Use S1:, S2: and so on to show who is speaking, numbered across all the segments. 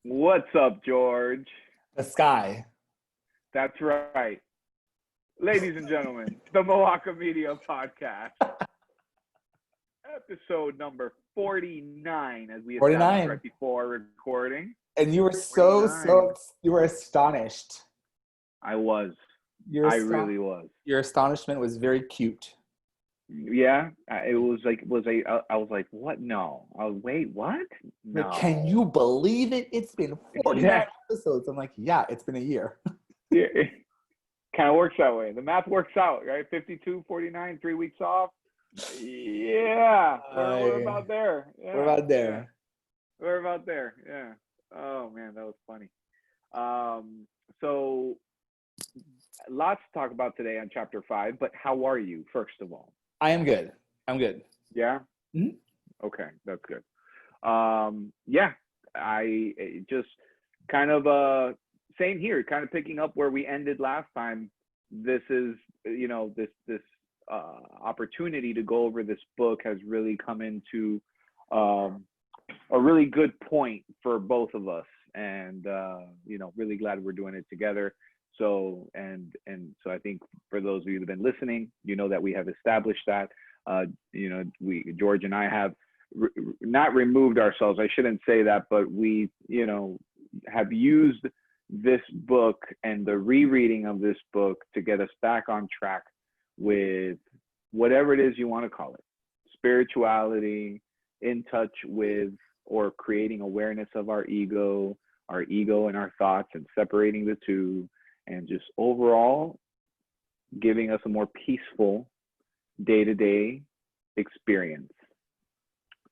S1: What's up, George?
S2: The sky.
S1: That's right. Ladies and gentlemen, the MOACA Media Podcast, episode number 49, as we established
S2: 49.
S1: right before recording.
S2: And you were
S1: 49.
S2: you were astonished.
S1: I was.
S2: Your
S1: I really was.
S2: Your astonishment was very cute.
S1: Yeah, it was like, I was like, what? No. I was, wait, what? No.
S2: Like, can you believe it? It's been 49
S1: Yeah.
S2: episodes. I'm like, yeah, it's been a year.
S1: Yeah, it kind of works that way. The math works out, right? 52, 49, 3 weeks off. Yeah, we're about there. Yeah,
S2: We're about there.
S1: Yeah. We're about there. Yeah. Oh man, that was funny. So lots to talk about today on chapter 5. But how are you, first of all?
S2: I am good. I'm good.
S1: Yeah.
S2: Mhm.
S1: Okay, that's good. Yeah, I just kind of same here. Kind of picking up where we ended last time. This is this opportunity to go over this book has really come into a really good point for both of us, and really glad we're doing it together. So so I think for those of you that have been listening, you know that we have established that George and I have not removed ourselves. I shouldn't say that, but we have used this book and the rereading of this book to get us back on track with whatever it is you want to call it, spirituality, in touch with or creating awareness of our ego and our thoughts, and separating the two, and just overall giving us a more peaceful day-to-day experience.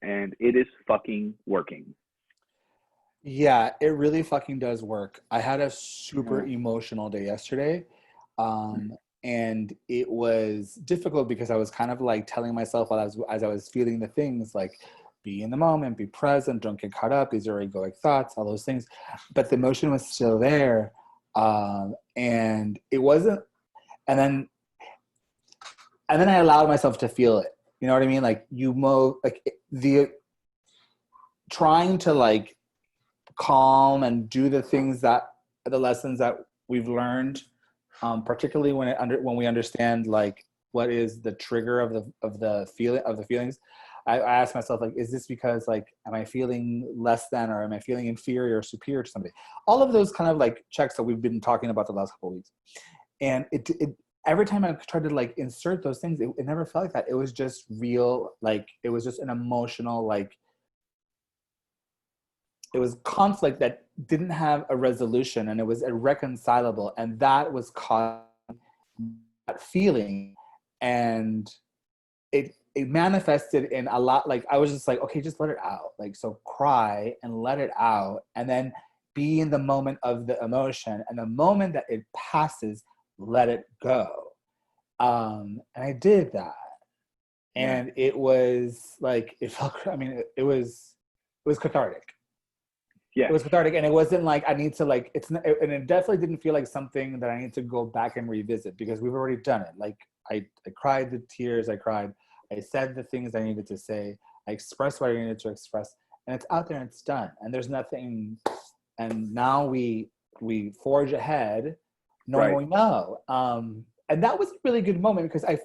S1: And it is fucking working.
S2: Yeah, it really fucking does work. I had a super emotional day yesterday. And it was difficult because I was kind of like telling myself as I was feeling the things, like be in the moment, be present, don't get caught up, these are egoic thoughts, all those things. But the emotion was still there. And it wasn't, and then I allowed myself to feel it. You know what I mean? Like trying to like calm and do the things the lessons that we've learned, particularly when we understand like what is the trigger of the feelings. I ask myself, like, is this because like, am I feeling less than, or am I feeling inferior or superior to somebody? All of those kind of like checks that we've been talking about the last couple of weeks. And it every time I tried to like insert those things, it never felt like that. It was just real, like it was just an emotional, like it was conflict that didn't have a resolution, and it was irreconcilable, and that was causing that feeling. And it manifested in a lot, like I was just like, okay, just let it out. Like, so cry and let it out, and then be in the moment of the emotion, and the moment that it passes, let it go. And I did that. And it was like, it felt, I mean, it was cathartic. Yeah. It was cathartic, and it wasn't like I need to like, and it definitely didn't feel like something that I need to go back and revisit, because we've already done it. Like I cried the tears I cried. I said the things I needed to say. I expressed what I needed to express, and it's out there and it's done. And there's nothing. And now we forge ahead, knowing what we know. And that was a really good moment, because I've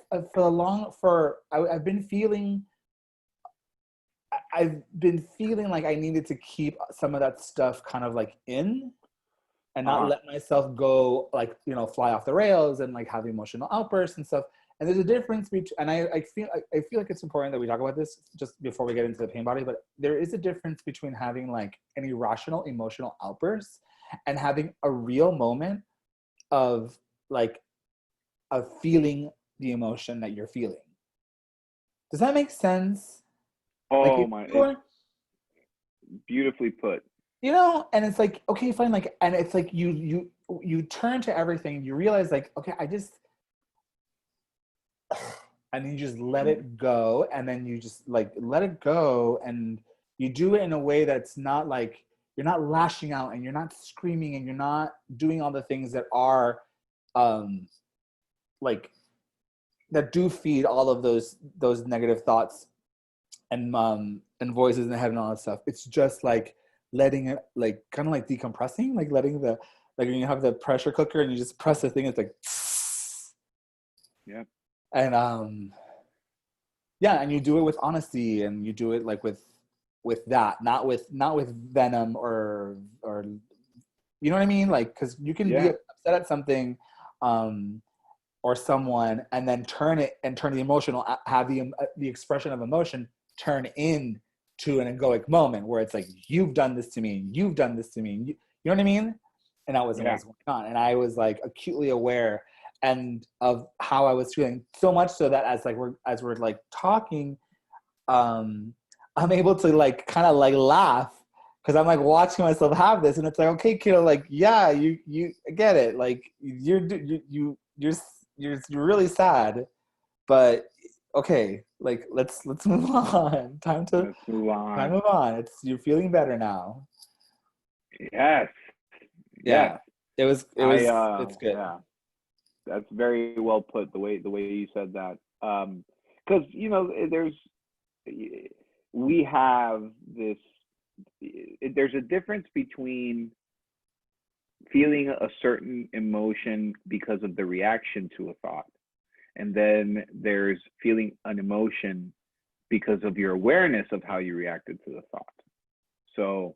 S2: been feeling like I needed to keep some of that stuff kind of like in, and not let myself go like, fly off the rails and like have emotional outbursts and stuff. And there's a difference between, and I feel like it's important that we talk about this just before we get into the pain body, but there is a difference between having like an irrational emotional outburst and having a real moment of feeling the emotion that you're feeling. Does that make sense?
S1: Oh my, beautifully put.
S2: And it's like, okay, fine. Like, and it's like you turn to everything, you realize like, okay, and then you just let it go, and then you just like let it go, and you do it in a way that's not like, you're not lashing out, and you're not screaming, and you're not doing all the things that are like that do feed all of those negative thoughts and voices in the head and all that stuff. It's just like letting it, like, kind of like decompressing, like letting the, like when you have the pressure cooker and you just press the thing, it's like,
S1: Yeah.
S2: and yeah, and you do it with honesty, and you do it like with that, not with venom or you know what I mean, like, because you can be
S1: Yeah.
S2: upset at something or someone, and then turn the emotional, have the expression of emotion turn into an egoic moment where it's like, you've done this to me, you've done this to me, you know what I mean? And that wasn't
S1: Yeah.
S2: what's going on. And I was like acutely aware and of how I was feeling, so much so that as we're like talking, I'm able to like kind of like laugh because I'm like watching myself have this, and it's like, okay, kiddo, like, yeah, you get it, like you're really sad, but okay, like let's move on.
S1: Let's move
S2: Time
S1: on.
S2: move on. You're feeling better now.
S1: Yes.
S2: Yeah,
S1: Yes.
S2: it's good.
S1: Yeah, that's very well put, the way you said that. Because there's we have this. There's a difference between feeling a certain emotion because of the reaction to a thought, and then there's feeling an emotion because of your awareness of how you reacted to the thought. So,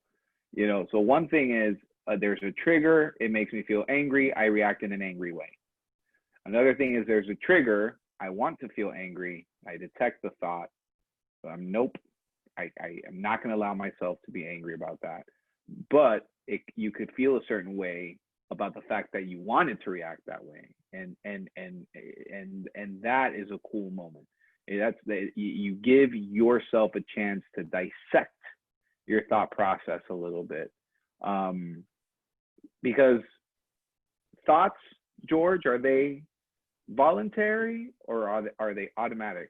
S1: so one thing is, there's a trigger, it makes me feel angry, I react in an angry way. Another thing is, there's a trigger, I want to feel angry, I detect the thought, but nope, I am not going to allow myself to be angry about that. But you could feel a certain way about the fact that you wanted to react that way, and that is a cool moment. You give yourself a chance to dissect your thought process a little bit, because thoughts, George, are they voluntary or are they automatic?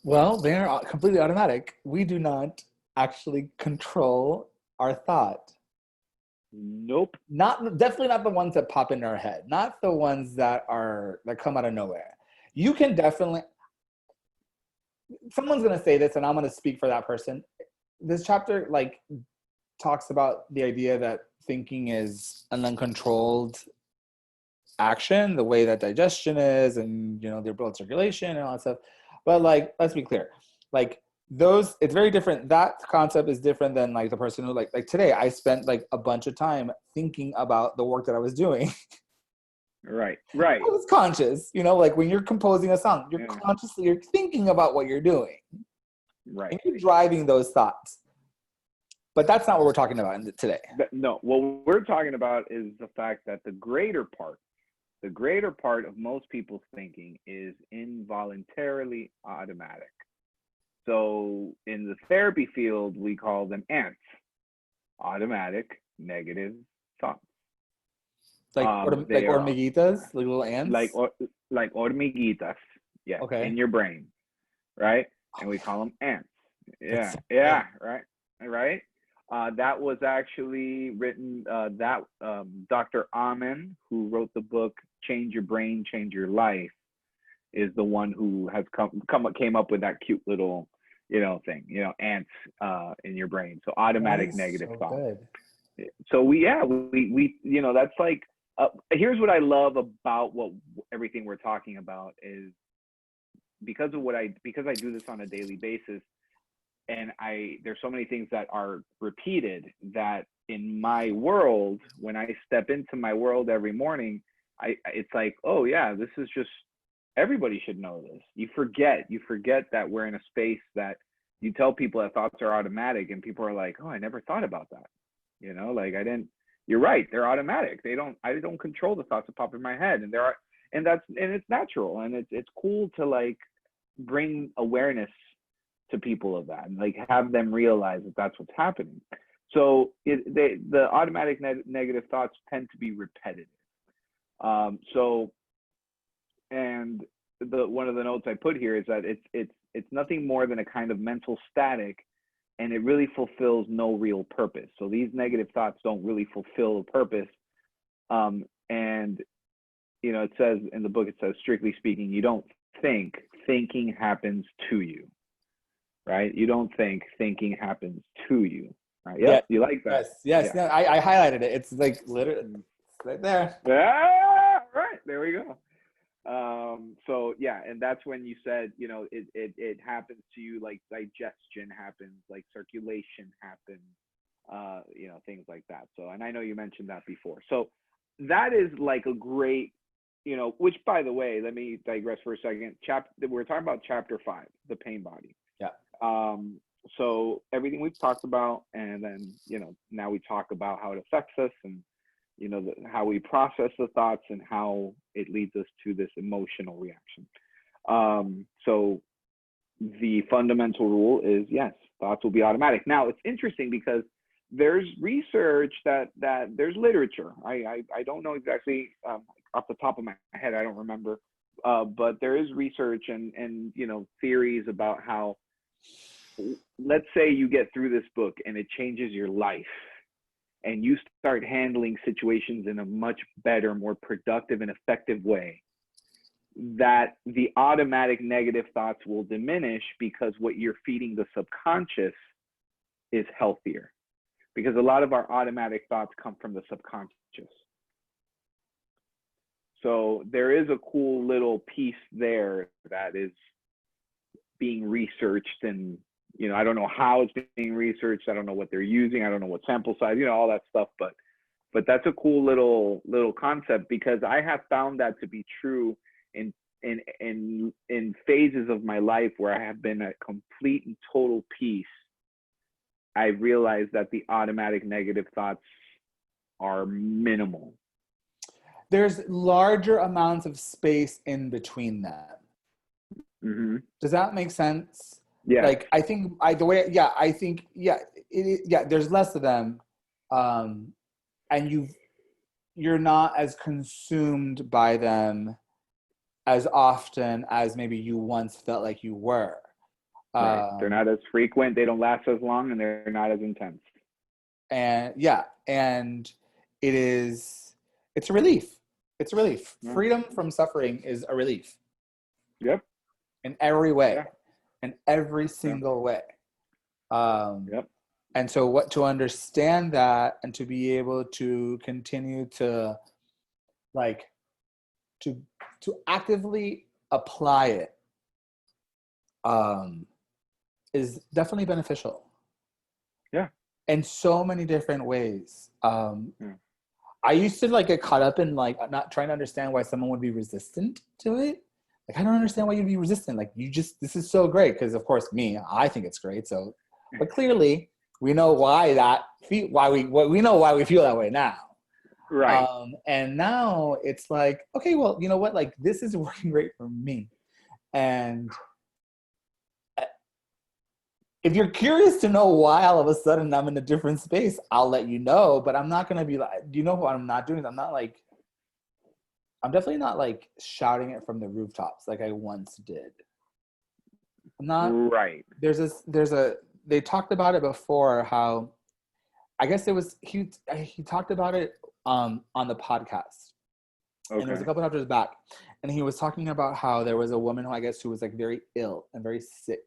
S2: Well, they're completely automatic. We do not actually control our thought.
S1: Nope.
S2: Definitely not the ones that pop into our head. Not the ones that come out of nowhere. You can definitely. Someone's gonna say this, and I'm gonna speak for that person. This chapter like talks about the idea that thinking is an uncontrolled action, the way that digestion is, and their blood circulation and all that stuff. But like, let's be clear, like those, it's very different. That concept is different than like the person who like today I spent like a bunch of time thinking about the work that I was doing.
S1: Right.
S2: I was conscious, like when you're composing a song, you're thinking about what you're doing.
S1: Right.
S2: And you're driving those thoughts. But that's not what we're talking about today.
S1: But no, what we're talking about is the fact that the greater part of most people's thinking is involuntarily automatic. So in the therapy field, we call them ants, automatic negative thoughts.
S2: Like
S1: they are
S2: hormiguitas, like little ants?
S1: like hormiguitas, yes,
S2: Okay.
S1: in your brain, right? And we call them ants. Yeah,
S2: So
S1: right. That was actually written, Dr. Amen, who wrote the book Change Your Brain, Change Your Life, is the one who has came up with that cute little thing, ants in your brain. So automatic negative
S2: so
S1: thoughts.
S2: good.
S1: So we that's like, here's what I love about everything we're talking about is because I do this on a daily basis, and there's so many things that are repeated that in my world, when I step into my world every morning, it's like, oh yeah, this is just, everybody should know this. You forget that we're in a space that you tell people that thoughts are automatic, and people are like, oh, I never thought about that. Like I didn't. You're right, they're automatic. I don't control the thoughts that pop in my head, and it's natural, and it's cool to like bring awareness to people of that, and like have them realize that that's what's happening. So the automatic negative thoughts tend to be repetitive. And one of the notes I put here is that it's nothing more than a kind of mental static, and it really fulfills no real purpose. So these negative thoughts don't really fulfill a purpose. And it says in the book, it says, strictly speaking, you don't think, thinking happens to you, right? You don't think, thinking happens to you. Yep,
S2: Yeah.
S1: you like that.
S2: Yes.
S1: Yeah.
S2: No, I highlighted it. It's like literally it's right there.
S1: Ah, right, there we go. So yeah, and that's when you said, it happens to you, like digestion happens, like circulation happens, things like that. So, and I know you mentioned that before. So that is like a great, which, by the way, let me digress for a second. We're talking about chapter 5, the pain body.
S2: Yeah.
S1: So everything we've talked about, and then, now we talk about how it affects us, and how we process the thoughts, and how it leads us to this emotional reaction. So the fundamental rule is, yes, thoughts will be automatic. Now, it's interesting because there's research that there's literature. I don't know exactly, off the top of my head, I don't remember, but there is research and theories about how, let's say you get through this book and it changes your life, and you start handling situations in a much better, more productive and effective way, that the automatic negative thoughts will diminish, because what you're feeding the subconscious is healthier. Because a lot of our automatic thoughts come from the subconscious. So there is a cool little piece there that is being researched, and I don't know how it's being researched. I don't know what they're using. I don't know what sample size, all that stuff. But that's a cool little concept, because I have found that to be true in phases of my life where I have been at complete and total peace. I realized that the automatic negative thoughts are minimal.
S2: There's larger amounts of space in between them.
S1: Mm-hmm.
S2: Does that make sense?
S1: Yeah.
S2: Like, I think there's less of them, and you're not as consumed by them as often as maybe you once felt like you were.
S1: Right. They're not as frequent. They don't last as long, and they're not as intense.
S2: And it's a relief. It's a relief.
S1: Yeah.
S2: Freedom from suffering is a relief.
S1: Yep.
S2: In every way.
S1: Yeah.
S2: In every single way.
S1: Yep.
S2: And so to understand that, and to be able to continue to to actively apply it, is definitely beneficial.
S1: Yeah.
S2: In so many different ways. I used to get caught up in not trying to understand why someone would be resistant to it. I don't understand why you'd be resistant. This is so great, because of course I think it's great. So, but clearly we know why we know why we feel that way now.
S1: Right.
S2: And now it's okay, well, you know what? This is working great for me. And if you're curious to know why all of a sudden I'm in a different space, I'll let you know. But I'm not going to be do you know what I'm not doing? I'm definitely not shouting it from the rooftops like I once did. I'm not.
S1: Right.
S2: They talked about it before, how, I guess it was, he talked about it on the podcast. Okay. And it was a couple of chapters back. And he was talking about how there was a woman who was very ill and very sick.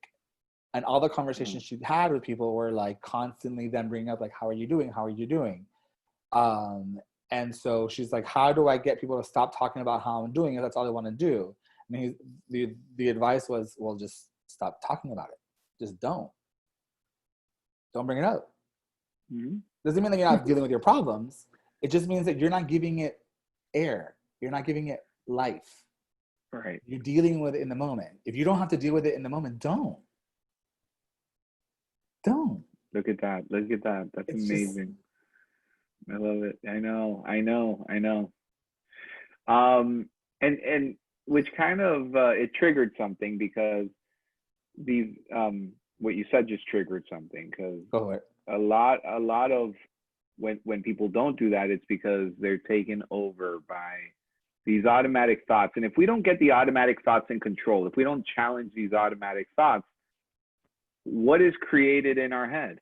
S2: And all the conversations she'd had with people were constantly them bringing up how are you doing? How are you doing? And so she's how do I get people to stop talking about how I'm doing if that's all they want to do? And the advice was, well, just stop talking about it. Just don't bring it up. Mm-hmm. Doesn't mean that you're not dealing with your problems. It just means that you're not giving it air. You're not giving it life.
S1: Right.
S2: You're dealing with it in the moment. If you don't have to deal with it in the moment, don't.
S1: Look at that. That's amazing. I love it. I know. And which kind of it triggered something, because these what you said just triggered something, because a lot of when people don't do that, it's because they're taken over by these automatic thoughts. And if we don't get the automatic thoughts in control, if we don't challenge these automatic thoughts, what is created in our head?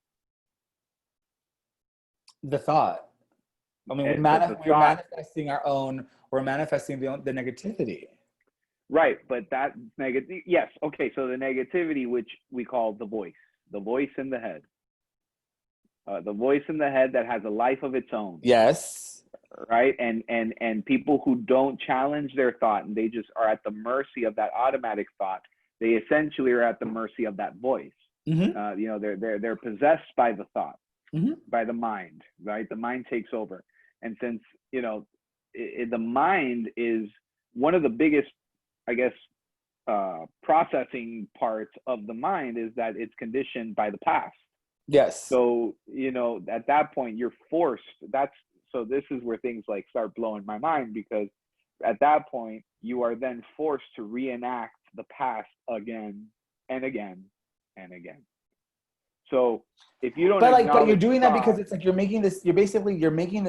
S2: The thought. I mean, we're manifesting we're manifesting the negativity.
S1: Right, but that negative, yes, okay, so the negativity, which we call the voice in the head. the voice in the head that has a life of its own.
S2: Yes.
S1: Right. And people who don't challenge their thought and they just are at the mercy of that automatic thought, they essentially are at the mercy of that voice.
S2: Mm-hmm.
S1: You know, they're possessed by the thought,
S2: Mm-hmm.
S1: by the mind, right? The mind takes over. And since, you know, the mind is one of the biggest, I guess, processing parts of the mind is that it's conditioned by the past.
S2: Yes.
S1: So, you know, at that point you're forced. So this is where things like start blowing my mind, because at that point you are then forced to reenact the past again and again and again. So if you don't
S2: but you're
S1: acknowledge
S2: doing that because
S1: thought,
S2: it's like you're making the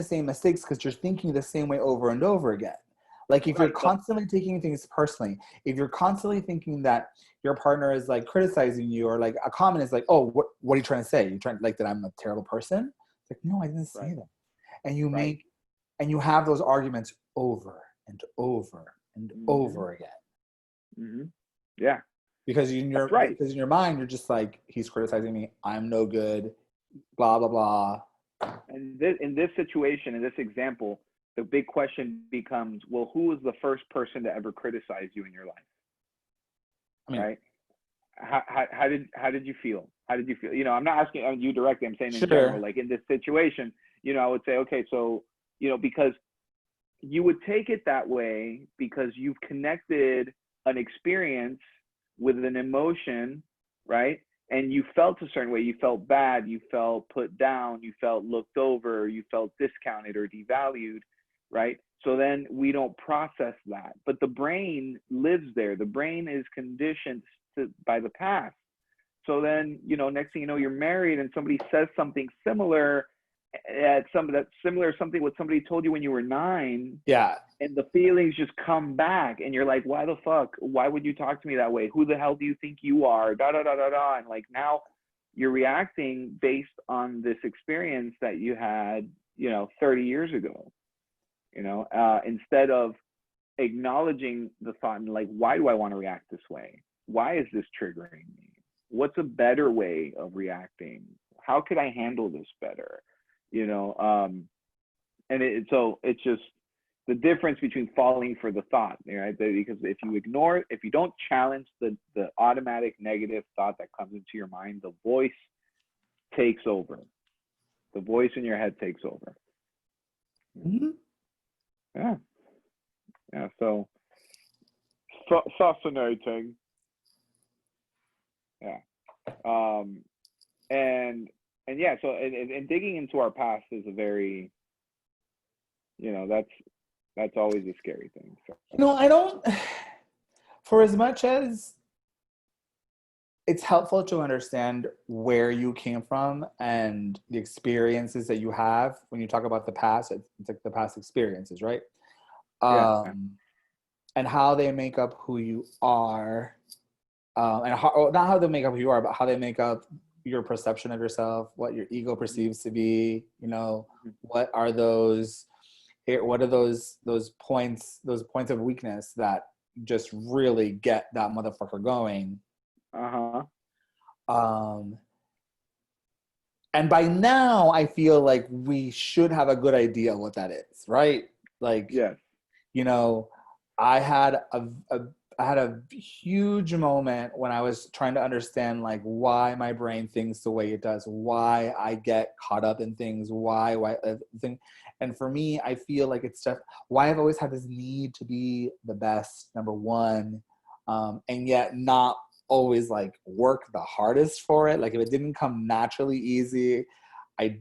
S2: same mistakes because you're thinking the same way over and over again. Like if you're constantly taking things personally, if you're constantly thinking that your partner is like criticizing you, or like a comment is like, oh, what are you trying to say? You're trying like that I'm a terrible person? It's like, no, I didn't say that. And you and you have those arguments over and over and over again.
S1: Mm-hmm. Yeah.
S2: Because in your mind, you're just like, he's criticizing me. I'm no good. Blah blah blah.
S1: And in this situation, in this example, the big question becomes, well, who was the first person to ever criticize you in your life? I mean, right? How did you feel? How did you feel? You know, I'm not asking you directly. I'm saying in general. Like in this situation, you know, I would say, okay, so, you know, because you would take it that way because you've connected an experience with an emotion, right? And you felt a certain way. You felt bad. You felt put down. You felt looked over. You felt discounted or devalued, right? So then we don't process that. But the brain lives there. The brain is conditioned by the past. So then, you know, next thing you know, you're married and somebody says something similar something what somebody told you when you were 9.
S2: Yeah.
S1: And the feelings just come back and you're like, why the fuck? Why would you talk to me that way? Who the hell do you think you are? Da da da da da. And like now you're reacting based on this experience that you had, you know, 30 years ago, you know, instead of acknowledging the thought and like, why do I want to react this way? Why is this triggering me? What's a better way of reacting? How could I handle this better? You know, and so it's just the difference between falling for the thought, right? Because if you don't challenge the automatic negative thought that comes into your mind, the voice takes over. The voice in your head takes over.
S2: Mm-hmm.
S1: Yeah. So fascinating. Yeah. And yeah, so and digging into our past is a very, you know, that's always a scary thing. So.
S2: You know, I don't, for as much as it's helpful to understand where you came from and the experiences that you have when you talk about the past, it's like the past experiences, right?
S1: Yeah.
S2: And how they make up who you are, and how, not how they make up who you are, but how they make up your perception of yourself, what your ego perceives to be, you know, what are those points of weakness that just really get that motherfucker going. And by now I feel like we should have a good idea what that is, right? Like,
S1: yes.
S2: You know, I had a huge moment when I was trying to understand like why my brain thinks the way it does, why I get caught up in things, and for me, I feel like it's just why I've always had this need to be the best, number one, and yet not always like work the hardest for it. Like if it didn't come naturally easy, I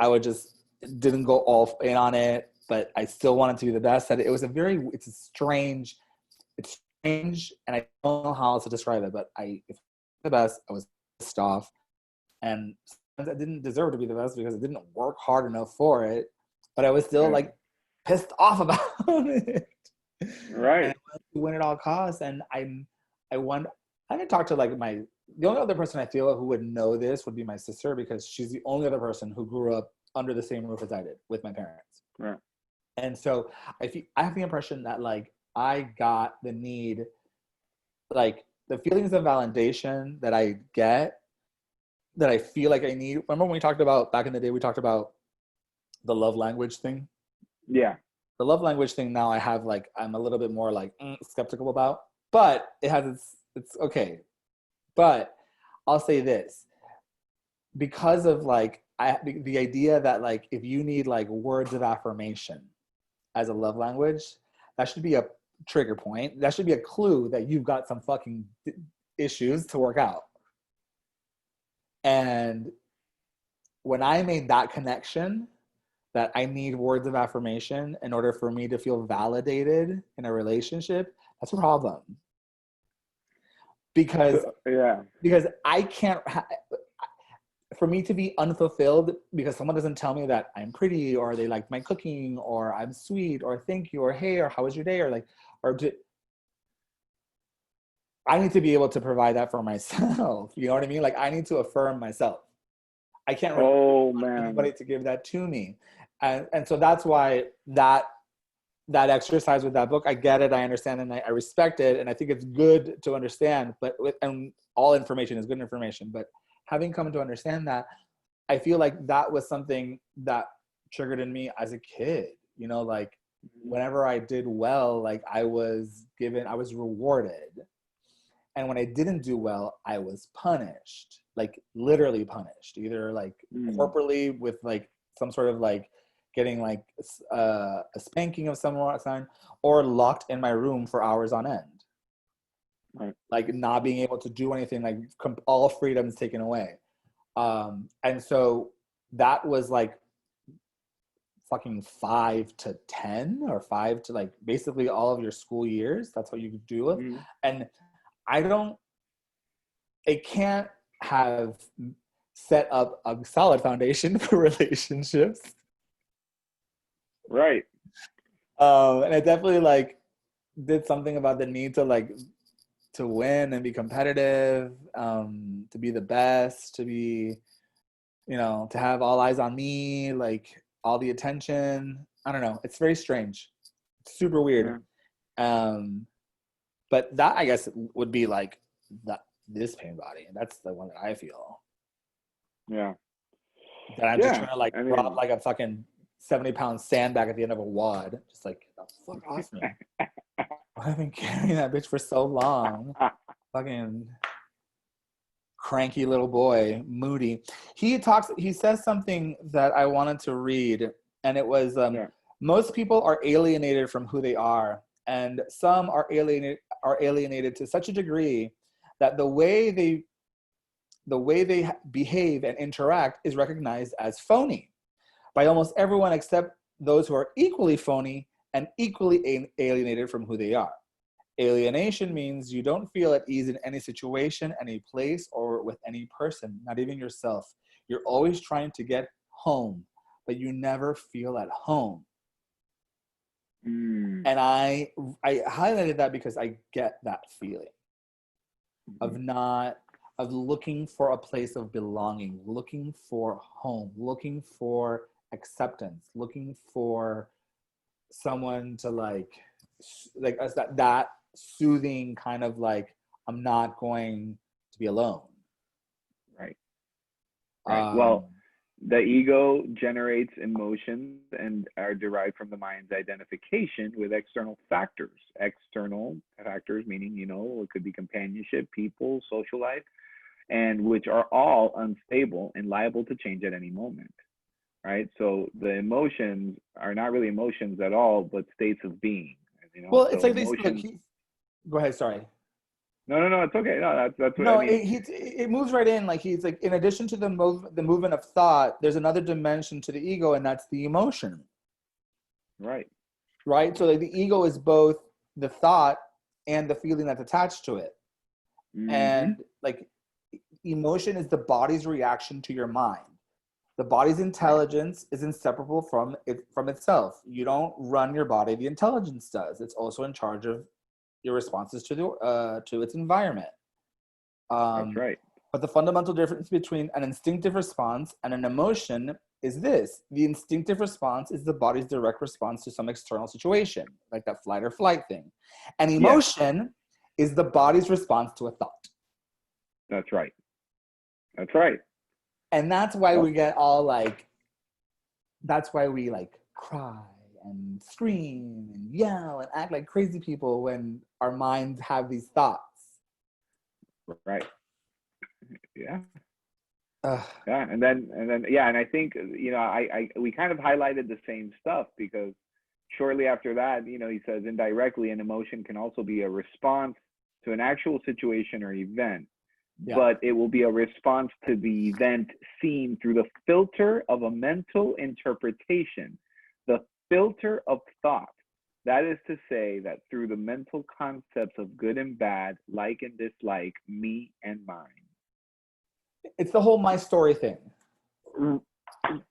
S2: would just didn't go all in on it, but I still wanted to be the best at it. It's strange, and I don't know how else to describe it, but if I was the best, I was pissed off. And sometimes I didn't deserve to be the best because I didn't work hard enough for it, but I was still like pissed off about it.
S1: Right.
S2: And I wanted to win at all costs. And I didn't talk to like the only other person I feel who would know this would be my sister, because she's the only other person who grew up under the same roof as I did with my parents.
S1: Right.
S2: And so I have the impression that like I got the need, like the feelings of validation that I get that I feel like I need. Remember when we talked about back in the day, we talked about the love language thing?
S1: Yeah.
S2: The love language thing now I have like, I'm a little bit more like skeptical about, but it has it's okay. But I'll say this, because of like, the idea that like, if you need like words of affirmation as a love language, that should be a trigger point. That should be a clue that you've got some fucking issues to work out. And when I made that connection, that I need words of affirmation in order for me to feel validated in a relationship, that's a problem. Because I can't, for me to be unfulfilled because someone doesn't tell me that I'm pretty, or they like my cooking, or I'm sweet, or thank you, or hey, or how was your day, or like, I need to be able to provide that for myself. You know what I mean? Like, I need to affirm myself. I can't rely on anybody to give that to me. And so that's why that exercise with that book, I get it, I understand, and I respect it, and I think it's good to understand, and all information is good information, but having come to understand that, I feel like that was something that triggered in me as a kid, you know, like whenever I did well, like I was rewarded. And when I didn't do well, I was punished, like literally punished, either like corporally with like some sort of like getting like a spanking of some kind, or locked in my room for hours on end.
S1: Right.
S2: Like not being able to do anything, like all freedoms taken away. And so that was like fucking 5 to 10 or 5 to like basically all of your school years. That's what you could do. And it can't have set up a solid foundation for relationships.
S1: Right.
S2: And I definitely like did something about the need to like to win and be competitive, to be the best, to be, you know, to have all eyes on me, like all the attention. I don't know. It's very strange. It's super weird. Yeah. But that, I guess, would be like this pain body. That's the one that I feel.
S1: Yeah.
S2: That I'm just trying to like drop like a fucking 70-pound sandbag at the end of a wad. Just like, oh, fuck off me. I've been carrying that bitch for so long. Fucking cranky little boy, moody. He says something that I wanted to read, and it was, most people are alienated from who they are, and some are alienated to such a degree that the way they behave and interact is recognized as phony by almost everyone except those who are equally phony and equally alienated from who they are. Alienation means you don't feel at ease in any situation, any place, or with any person, not even yourself. You're always trying to get home, but you never feel at home. And I highlighted that because I get that feeling of looking for a place of belonging, looking for home, looking for acceptance, looking for someone to like us, that soothing kind of like, I'm not going to be alone.
S1: Right. Well, the ego generates emotions and are derived from the mind's identification with external factors. External factors meaning, you know, it could be companionship, people, social life, and which are all unstable and liable to change at any moment. Right. So the emotions are not really emotions at all, but states of being. You know?
S2: Well, it's so like emotions... Go ahead. Sorry.
S1: No, it's okay. No, that's what
S2: no,
S1: I mean.
S2: It moves right in. Like he's like, in addition to the movement of thought, there's another dimension to the ego, and that's the emotion.
S1: Right.
S2: So like the ego is both the thought and the feeling that's attached to it. And like emotion is the body's reaction to your mind. The body's intelligence is inseparable from itself. You don't run your body; the intelligence does. It's also in charge of your responses to its environment.
S1: That's right.
S2: But the fundamental difference between an instinctive response and an emotion is this: the instinctive response is the body's direct response to some external situation, like that flight or flight thing. And emotion is the body's response to a thought.
S1: That's right. That's right.
S2: And that's why
S1: Yep.
S2: we get all like, that's why we like cry and scream and yell and act like crazy people when our minds have these thoughts.
S1: Right. Yeah.
S2: Ugh.
S1: Yeah. And then, yeah. And I think, we kind of highlighted the same stuff because shortly after that, he says indirectly, an emotion can also be a response to an actual situation or event, but it will be a response to the event seen through the filter of a mental interpretation, the filter of thought. That is to say that through the mental concepts of good and bad, like and dislike, me and mine.
S2: It's the whole my story thing.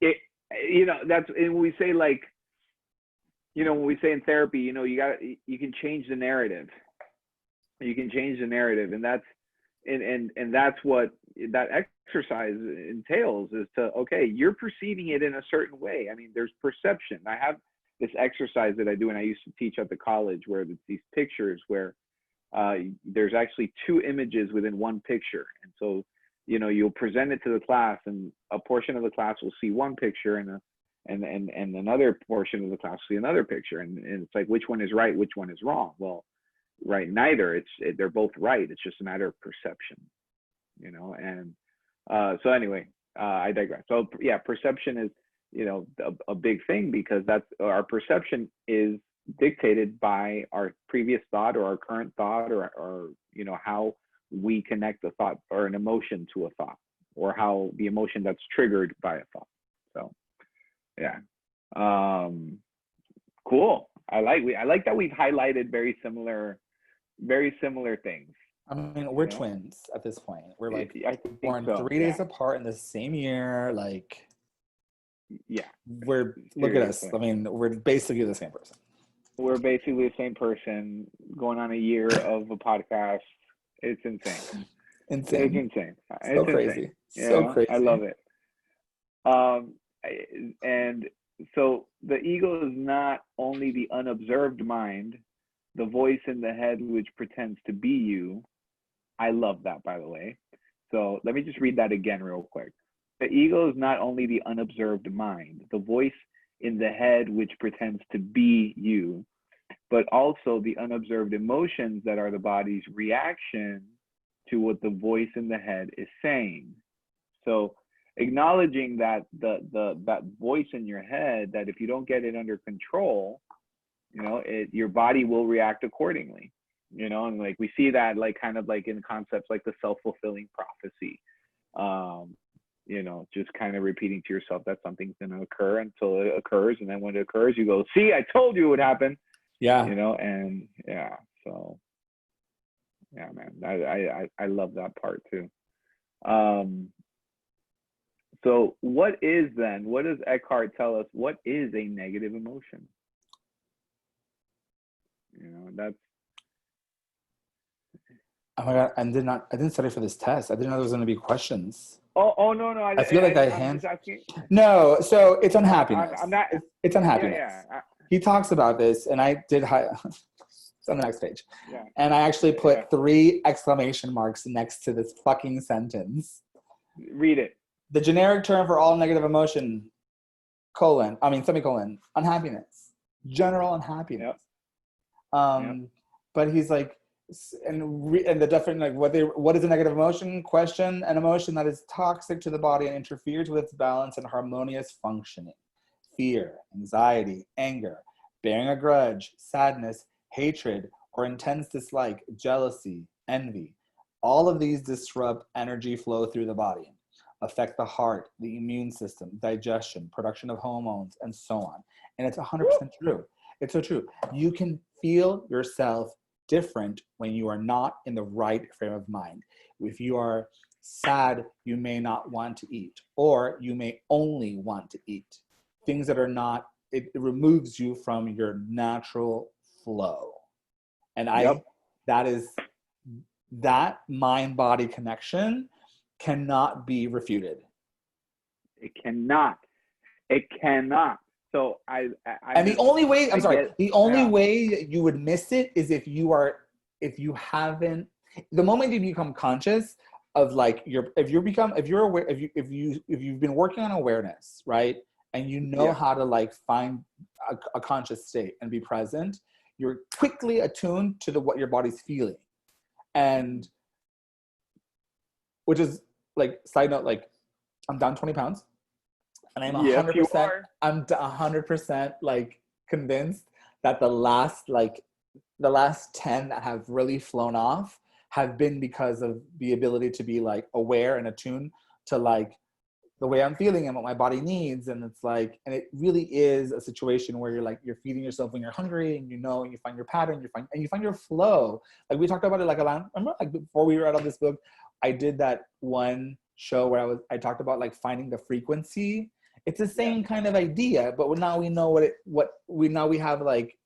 S1: That's when we say like, when we say in therapy, you can change the narrative. You can change the narrative, and that's that's what that exercise entails, is to, okay, you're perceiving it in a certain way. I mean, there's perception. I have this exercise that I do, and I used to teach at the college, where it's these pictures where there's actually two images within one picture. And so, you'll present it to the class, and a portion of the class will see one picture, and another portion of the class will see another picture. And it's like, which one is right? Which one is wrong? Well, right, neither. They're both right. It's just a matter of perception, and so anyway, I digress. So yeah, perception is, a big thing, because that's, our perception is dictated by our previous thought or our current thought, or how we connect a thought or an emotion to a thought, or how the emotion that's triggered by a thought. So yeah, cool. I like that we've highlighted very similar things.
S2: I mean, we're twins at this point. We're like born
S1: so,
S2: 3 days apart in the same year. Like,
S1: yeah,
S2: look at us. I mean, we're basically the same person.
S1: We're basically the same person, going on a year of a podcast. It's insane. It's insane.
S2: So crazy. So crazy.
S1: I love it. And so the ego is not only the unobserved mind, the voice in the head which pretends to be you. I love that, by the way. So let me just read that again real quick. The ego is not only the unobserved mind, the voice in the head which pretends to be you, but also the unobserved emotions that are the body's reaction to what the voice in the head is saying. So acknowledging that that voice in your head, that if you don't get it under control, your body will react accordingly, and like we see that, like kind of like in concepts like the self-fulfilling prophecy, just kind of repeating to yourself that something's going to occur until it occurs, and then when it occurs, you go, see, I told you it would happen.
S2: Yeah.
S1: And yeah, so yeah, man, I love that part too. So what does Eckhart tell us? What is a negative emotion? That's.
S2: Oh my God, I didn't study for this test. I didn't know there was going to be questions.
S1: Oh no.
S2: I feel like No, so it's unhappiness.
S1: I'm not.
S2: It's unhappiness.
S1: Yeah.
S2: He talks about this, and I did. It's on the next page.
S1: Yeah.
S2: And I actually put 3 exclamation marks next to this fucking sentence.
S1: Read it.
S2: The generic term for all negative emotion, semicolon, unhappiness. General unhappiness. Yep. But he's like, and the definition, like, what is a negative emotion? Question: an emotion that is toxic to the body and interferes with its balance and harmonious functioning. Fear, anxiety, anger, bearing a grudge, sadness, hatred, or intense dislike, jealousy, envy. All of these disrupt energy flow through the body, affect the heart, the immune system, digestion, production of hormones, and so on. And it's 100% true. It's so true. You can feel yourself different when you are not in the right frame of mind. If you are sad, you may not want to eat, or you may only want to eat. Things that are not, it removes you from your natural flow. And that mind-body connection cannot be refuted.
S1: It cannot. So
S2: and the only way, the only way you would miss it is if you haven't, the moment you become conscious of like if you're aware, if you've been working on awareness, right, and you know
S1: Yeah.
S2: how to like find a conscious state and be present, you're quickly attuned to what your body's feeling. And which is like, side note, like I'm down 20 pounds and I'm
S1: Yes, you
S2: 100%,
S1: are.
S2: I'm 100% like convinced that the last 10 that have really flown off have been because of the ability to be like aware and attuned to like the way I'm feeling and what my body needs. And it's like, and it really is a situation where you're feeding yourself when you're hungry, and and you find your pattern, you find your flow. Like we talked about it like a lot. Remember, like before we read all this book, I did that one show where I talked about like finding the frequency. It's the same kind of idea, but now we know now we have like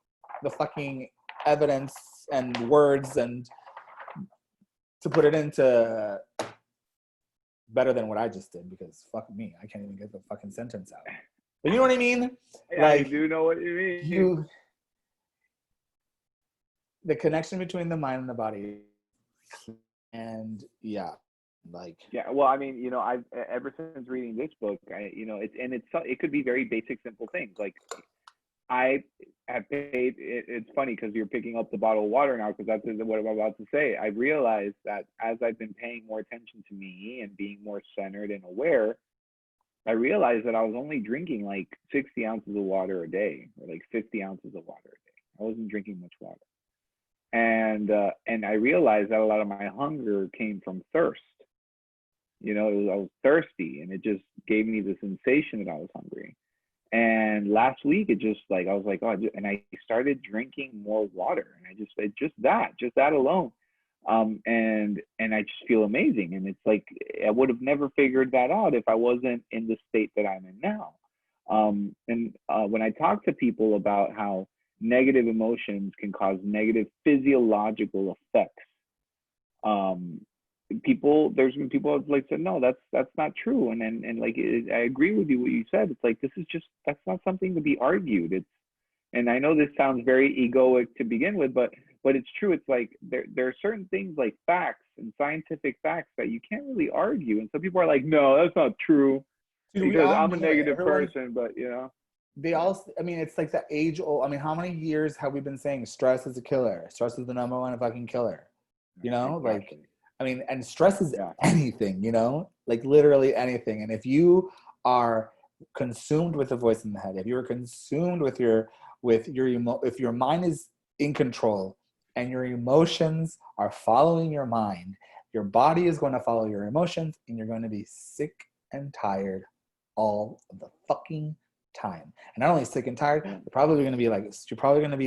S2: the fucking evidence and words and to put it into better than what I just did, because fuck me, I can't even get the fucking sentence out. But you know what I mean?
S1: I do know what you mean.
S2: The connection between the mind and the body, and
S1: Well, I mean, I've ever since reading this book, it could be very basic, simple things. Like I have paid. It's funny because you're picking up the bottle of water now, because that's what I'm about to say. I realized that as I've been paying more attention to me and being more centered and aware, I realized that I was only drinking like 60 ounces of water a day, or like 50 ounces of water a day. I wasn't drinking much water, and I realized that a lot of my hunger came from thirst. I was thirsty, and it just gave me the sensation that I was hungry. And last week, it just like, I was like, oh, and I started drinking more water, and just that alone. And I just feel amazing. And it's like, I would have never figured that out if I wasn't in the state that I'm in now. When I talk to people about how negative emotions can cause negative physiological effects, there's been people have like said, no, that's not true. And like, I agree with you what you said. It's like, that's not something to be argued. And I know this sounds very egoic to begin with, but it's true. It's like there are certain things like facts and scientific facts that you can't really argue. And some people are like, no, that's not true,
S2: dude,
S1: because I'm a negative person. But
S2: they all, I mean, it's like the age old, I mean, how many years have we been saying stress is a killer? Stress is the number one fucking killer.
S1: exactly.
S2: Like, I mean, and stress is anything, like literally anything. And if you are consumed with the voice in the head, if you're consumed with if your mind is in control and your emotions are following your mind, your body is going to follow your emotions, and you're going to be sick and tired all of the fucking time. And not only sick and tired, you're probably going to be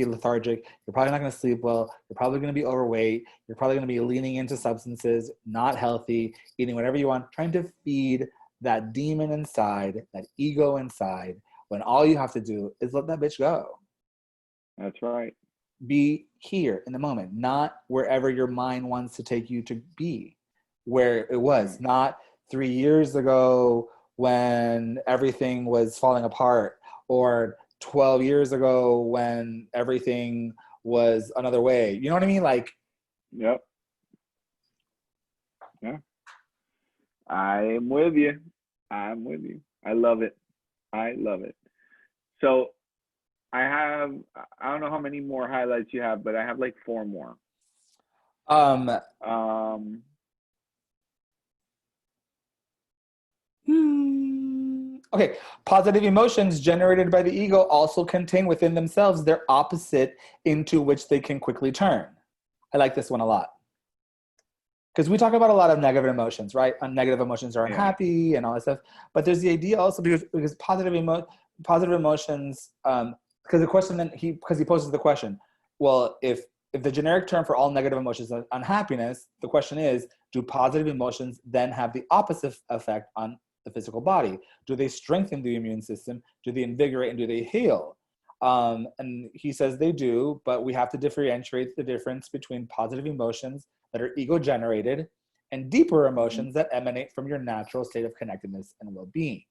S2: lethargic. You're probably not going to sleep well. You're probably going to be overweight. You're probably going to be leaning into substances, not healthy, eating whatever you want, trying to feed that demon inside, that ego inside, when all you have to do is let that bitch go.
S1: That's right.
S2: Be here in the moment, not wherever your mind wants to take you to be, where it was, not 3 years ago when everything was falling apart, or 12 years ago when everything was another way. You know what I mean? Like,
S1: yep. Yeah. I'm with you. I love it. So I don't know how many more highlights you have, but I have like 4 more.
S2: Okay, positive emotions generated by the ego also contain within themselves their opposite, into which they can quickly turn. I like this one a lot, because we talk about a lot of negative emotions, right? Negative emotions are unhappy and all that stuff, but there's the idea also, because positive emotions, because the question then he poses the question, well, if the generic term for all negative emotions is unhappiness, the question is, do positive emotions then have the opposite effect on the physical body? Do they strengthen the immune system? Do they invigorate, and do they heal? And he says they do, but we have to differentiate the difference between positive emotions that are ego generated and deeper emotions that emanate from your natural state of connectedness and well-being.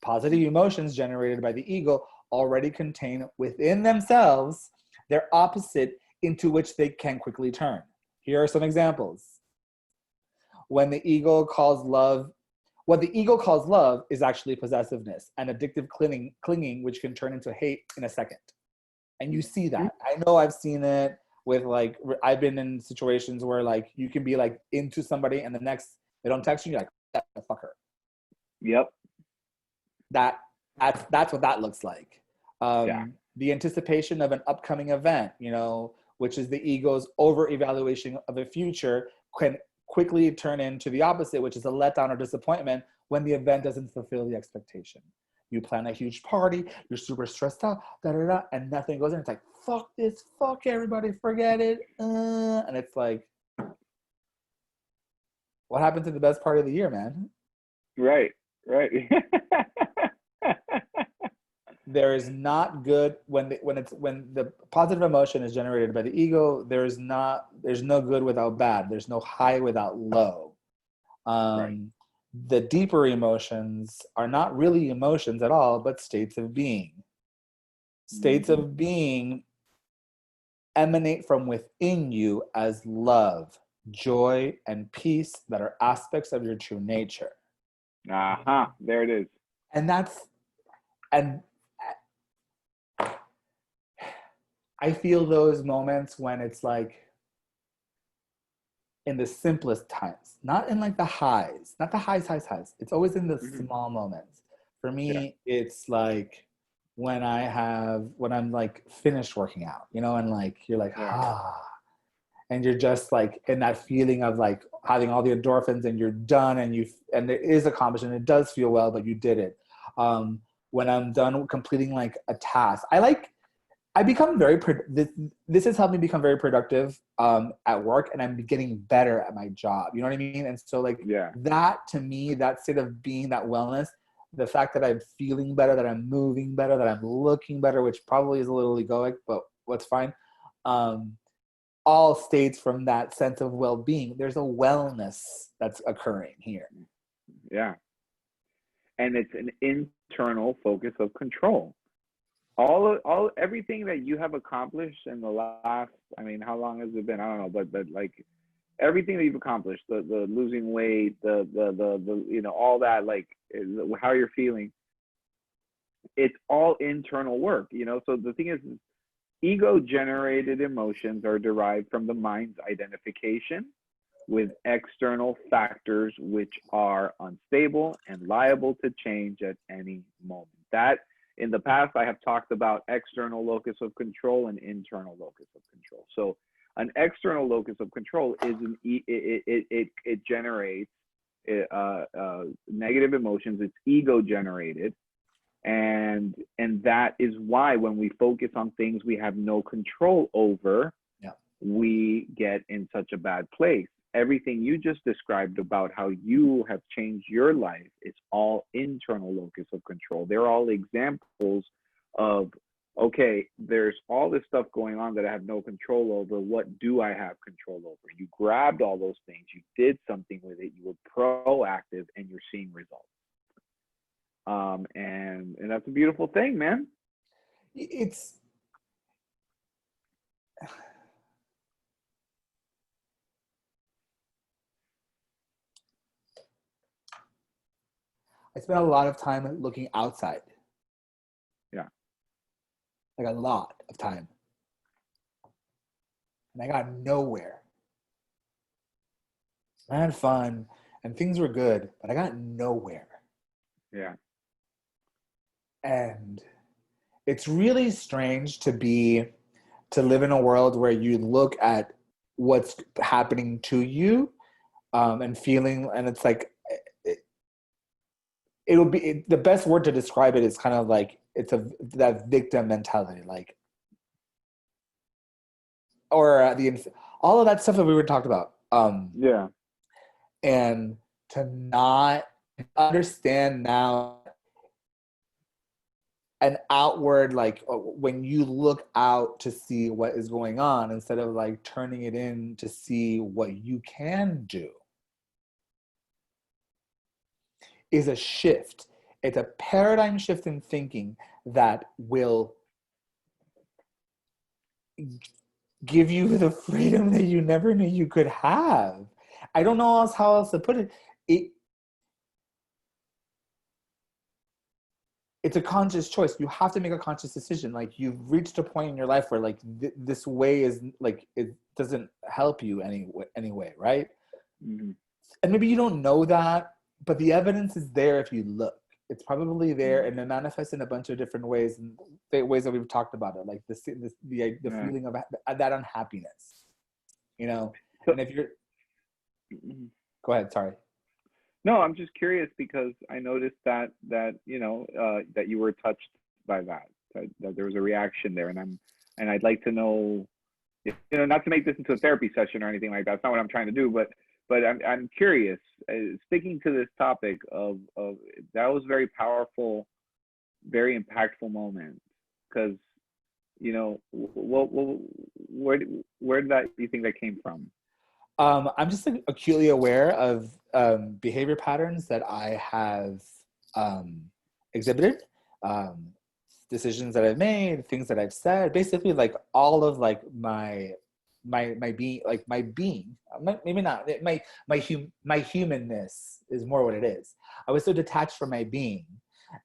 S2: Positive emotions generated by the ego already contain within themselves their opposite, into which they can quickly turn. Here are some examples. when the ego calls love, what the ego calls love is actually possessiveness and addictive clinging, which can turn into hate in a second. And you see that. I know I've seen it with like, I've been in situations where like you can be like into somebody and the next they don't text you, you're like, yeah, fuck her.
S1: Yep.
S2: That's what that looks like.
S1: Yeah.
S2: The anticipation of an upcoming event, you know, which is the ego's over-evaluation of the future, can quickly turn into the opposite, which is a letdown or disappointment when the event doesn't fulfill the expectation. You plan a huge party, you're super stressed out, and nothing goes in. It's like, fuck this, fuck everybody, forget it. And it's like, what happened to the best part of the year, man?
S1: Right.
S2: There is not good when the positive emotion is generated by the ego. There's no good without bad. There's no high without low.
S1: Right.
S2: The deeper emotions are not really emotions at all, but states of being. States of being emanate from within you as love, joy, and peace that are aspects of your true nature.
S1: There it is.
S2: And I feel those moments when it's like in the simplest times, not in like the highs, not the highs. It's always in the small moments. For me, it's like when I'm like finished working out, you know, and like, you're like, and you're just like in that feeling of like having all the endorphins and you're done and it is accomplished and it does feel well, but you did it. When I'm done completing like a task, I become this has helped me become very productive at work, and I'm getting better at my job. You know what I mean? And so like that to me, that state of being, that wellness, the fact that I'm feeling better, that I'm moving better, that I'm looking better, which probably is a little egoic, but what's fine. All states from that sense of well-being. There's a wellness that's occurring here.
S1: Yeah. And it's an internal focus of control. Everything that you have accomplished in the last, I mean, how long has it been? I don't know, but like everything that you've accomplished, the losing weight, the you know, all that, like how you're feeling, it's all internal work, you know. So the thing is ego generated emotions are derived from the mind's identification with external factors which are unstable and liable to change at any moment. That in the past, I have talked about external locus of control and internal locus of control. So an external locus of control is it generates negative emotions. It's ego generated. And that is why when we focus on things we have no control over, we get in such a bad place. Everything you just described about how you have changed your life is all internal locus of control. They're all examples of, okay, there's all this stuff going on that I have no control over. What do I have control over? You grabbed all those things, you did something with it, you were proactive, and you're seeing results. And that's a beautiful thing, man.
S2: I spent a lot of time looking outside.
S1: Yeah.
S2: Like a lot of time. And I got nowhere. I had fun and things were good, but I got nowhere.
S1: Yeah.
S2: And it's really strange to live in a world where you look at what's happening to you and feeling, and it's like, the best word to describe it is kind of like, that victim mentality, like, or all of that stuff that we were talking about. And to not understand now an outward, like when you look out to see what is going on instead of like turning it in to see what you can do, is a shift. It's a paradigm shift in thinking that will give you the freedom that you never knew you could have. I don't know how else to put it. It's a conscious choice. You have to make a conscious decision. Like, you've reached a point in your life where like this way is like, it doesn't help you anyway, right?
S1: Mm-hmm.
S2: And maybe you don't know that, but the evidence is there if you look. It's probably there, and it manifests in a bunch of different ways, and the ways that we've talked about it, like the feeling of that unhappiness, you know.
S1: So,
S2: and if you're, go ahead. Sorry.
S1: no, I'm just curious because I noticed that that you were touched by that there was a reaction there, and I'd like to know, not to make this into a therapy session or anything like that. That's not what I'm trying to do, but I'm curious. Sticking to this topic of that was very powerful, very impactful moment, because where did that you think that came from?
S2: I'm just like, acutely aware of behavior patterns that I have exhibited, decisions that I've made, things that I've said, basically like all of like my being, like my being, maybe not my humanness is more what it is. I was so detached from my being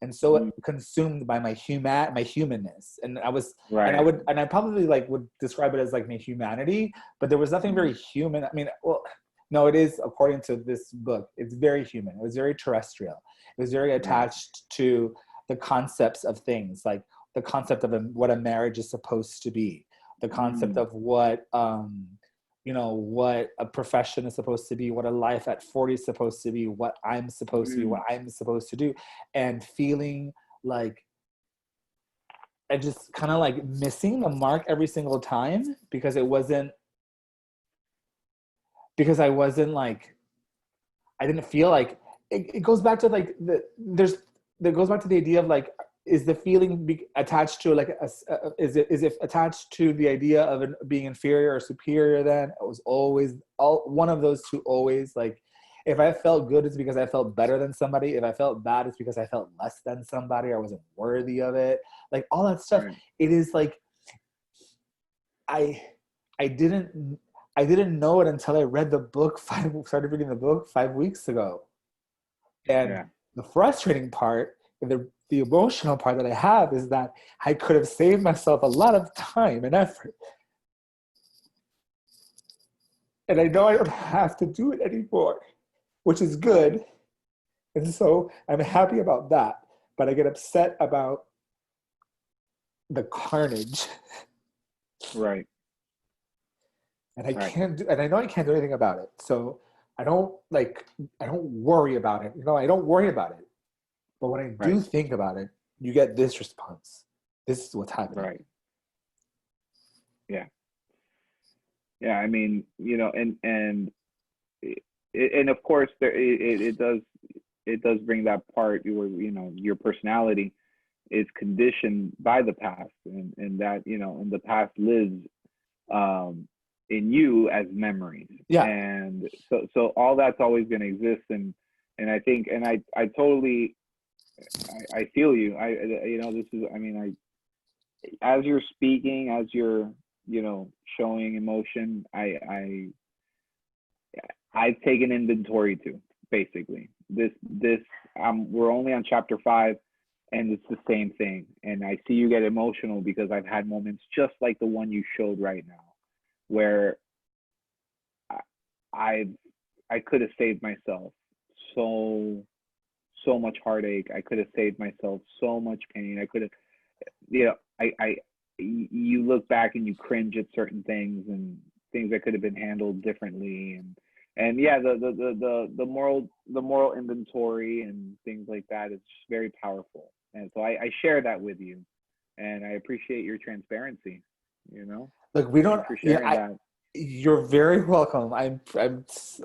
S2: and so consumed by my humanness, and I was,
S1: Right.
S2: and I probably like would describe it as like my humanity, but there was nothing very human. I mean, well, no, it is, according to this book, it's very human. It was very terrestrial. It was very attached to the concepts of things, like the concept of what a marriage is supposed to be, the concept of what what a profession is supposed to be, what a life at 40 is supposed to be, what I'm supposed to be, what I'm supposed to do, and feeling like I just kind of like missing the mark every single time because I wasn't like, I didn't feel like it goes back to like that goes back to the idea of like, is the feeling attached to like is it attached to the idea of being inferior or superior? Then it was always one of those two. Always like, if I felt good, it's because I felt better than somebody. If I felt bad, it's because I felt less than somebody. I wasn't worthy of it. Like all that stuff.
S1: Right.
S2: It is like I didn't know it until I read the book started reading the book 5 weeks ago. And the frustrating part, the emotional part that I have, is that I could have saved myself a lot of time and effort. And I know I don't have to do it anymore, which is good. And so I'm happy about that. But I get upset about the carnage.
S1: Right.
S2: And and I know I can't do anything about it. So I don't worry about it. I don't worry about it. But when I do think about it, you get this response. This is what's happening.
S1: Right. Yeah. Yeah. I mean, and of course it does bring that part where, your personality is conditioned by the past, and that, and the past lives in you as memories.
S2: Yeah.
S1: And so all that's always going to exist. And I think, and I totally, I feel you. This is, I mean, as you're speaking, as you're, showing emotion, I've taken inventory too, basically. We're only on chapter 5, and it's the same thing. And I see you get emotional because I've had moments just like the one you showed right now, where I could have saved myself so much heartache. I could have saved myself so much pain. I could have, you look back and you cringe at certain things and things that could have been handled differently. And yeah, the moral inventory and things like that is just very powerful. And so I share that with you, and I appreciate your transparency.
S2: Look, we don't.
S1: For sharing that.
S2: You're very welcome. It's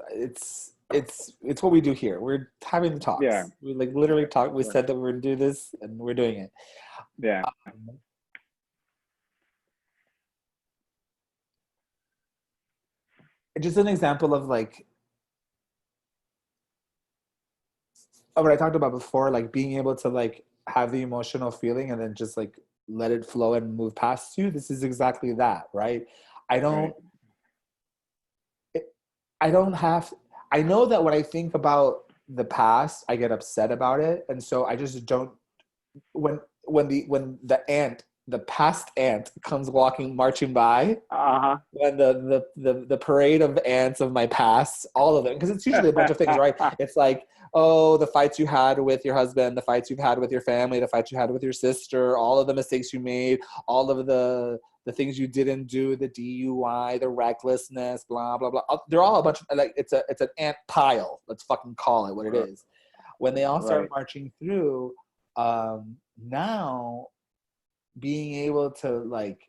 S2: what we do here. We're having the talks.
S1: Yeah.
S2: We like literally talk. We said that we're gonna do this, and we're doing it.
S1: Yeah.
S2: Just an example of like what I talked about before, like being able to like have the emotional feeling and then just like let it flow and move past you. This is exactly that, right? I don't have I know that when I think about the past, I get upset about it, and so I just don't. The past ant comes walking, marching by,
S1: Uh
S2: when the parade of ants of my past, all of them, because it's usually a bunch of things, right?
S1: huh.
S2: It's like, oh, the fights you had with your husband, the fights you've had with your family, the fights you had with your sister, all of the mistakes you made, all of the things you didn't do, the DUI, the recklessness, blah blah blah. They're all a bunch of, like, it's an ant pile. Let's fucking call it what it is. When they all start
S1: Right.
S2: marching through, now being able to like